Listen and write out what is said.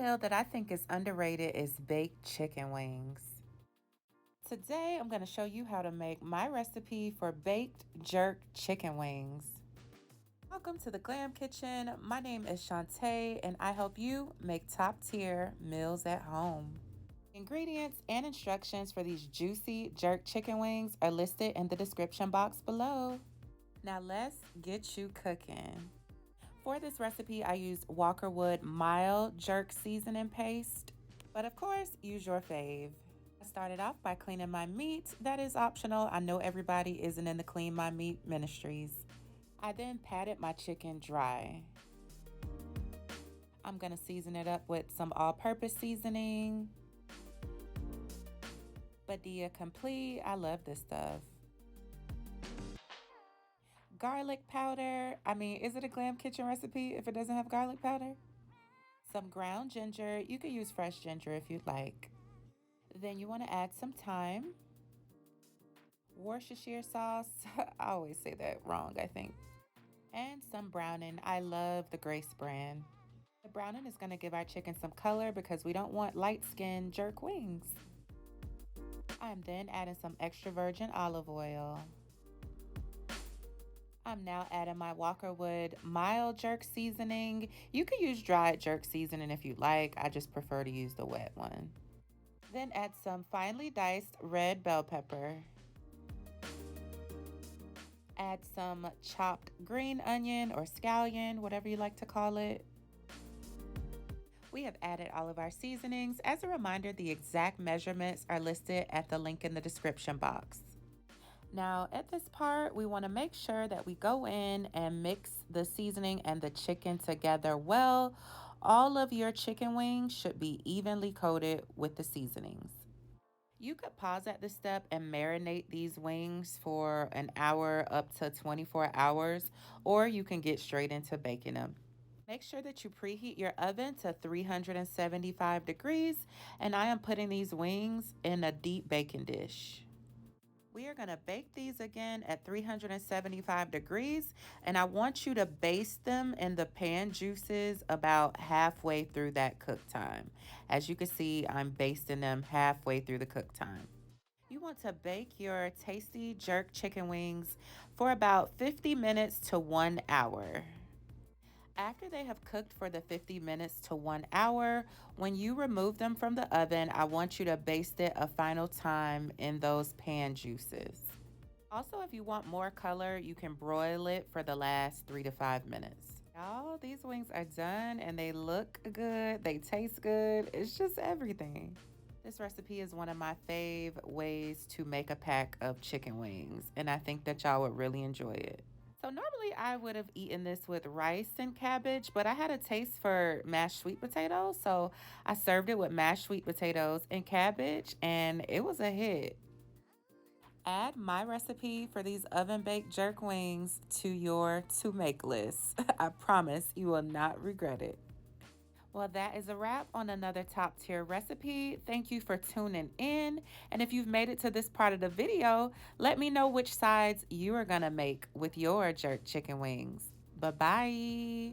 meal that I think is underrated is baked chicken wings. Today, I'm going to show you how to make my recipe for baked jerk chicken wings. Welcome to the Glam Kitchen. My name is Shantae, and I help you make top tier meals at home. Ingredients and instructions for these juicy jerk chicken wings are listed in the description box below. Now, let's get you cooking. For this recipe, I used Walkerwood mild jerk seasoning paste, but of course, use your fave. I started off by cleaning my meat. That is optional. I know everybody isn't in the Clean My Meat ministries. I then patted my chicken dry. I'm gonna season it up with some all-purpose seasoning. Badia Complete, I love this stuff. Garlic powder. Is it a Glam Kitchen recipe if it doesn't have garlic powder? Some ground ginger. You could use fresh ginger if you'd like. Then you want to add some thyme, Worcestershire sauce. I always say that wrong, I think. And some browning. I love the Grace brand. The browning is going to give our chicken some color because we don't want light skinned jerk wings. I'm then adding some extra virgin olive oil. I'm now adding my Walkerwood mild jerk seasoning. You could use dried jerk seasoning if you like. I just prefer to use the wet one. Then add some finely diced red bell pepper. Add some chopped green onion or scallion, whatever you like to call it. We have added all of our seasonings. As a reminder, the exact measurements are listed at the link in the description box. Now, at this part, we want to make sure that we go in and mix the seasoning and the chicken together well. All of your chicken wings should be evenly coated with the seasonings. You could pause at this step and marinate these wings for an hour up to 24 hours, or you can get straight into baking them. Make sure that you preheat your oven to 375 degrees, and I am putting these wings in a deep baking dish. We are going to bake these again at 375 degrees, and I want you to baste them in the pan juices about halfway through that cook time. As you can see, I'm basting them halfway through the cook time. You want to bake your tasty jerk chicken wings for about 50 minutes to 1 hour. After they have cooked for the 50 minutes to 1 hour, when you remove them from the oven, I want you to baste it a final time in those pan juices. Also, if you want more color, you can broil it for the last 3 to 5 minutes. Y'all, these wings are done and they look good, they taste good, it's just everything. This recipe is one of my fave ways to make a pack of chicken wings, and I think that y'all would really enjoy it. So normally I would have eaten this with rice and cabbage, but I had a taste for mashed sweet potatoes, so I served it with mashed sweet potatoes and cabbage, and it was a hit. Add my recipe for these oven baked jerk wings to your to make list. I promise you will not regret it. Well, that is a wrap on another top tier recipe. Thank you for tuning in. And if you've made it to this part of the video, let me know which sides you are going to make with your jerk chicken wings. Bye-bye.